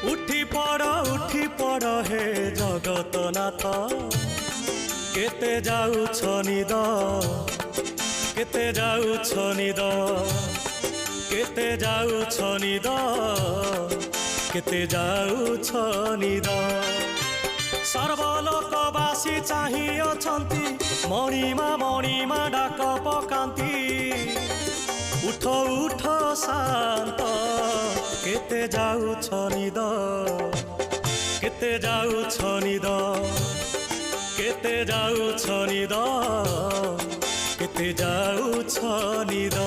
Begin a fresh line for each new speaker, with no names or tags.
उठी पड़ हे जगतनाथ केते जाउछ निद केते जाउछ निद केते जाउछ निद केते जाउछ निद सर्वलोकवासी चाहि अछंती मणिमा डाक पकांती उठ उठ शांत केते जाउछ निद केते जाउछ निद केते जाउछ निद केते जाउछ निद।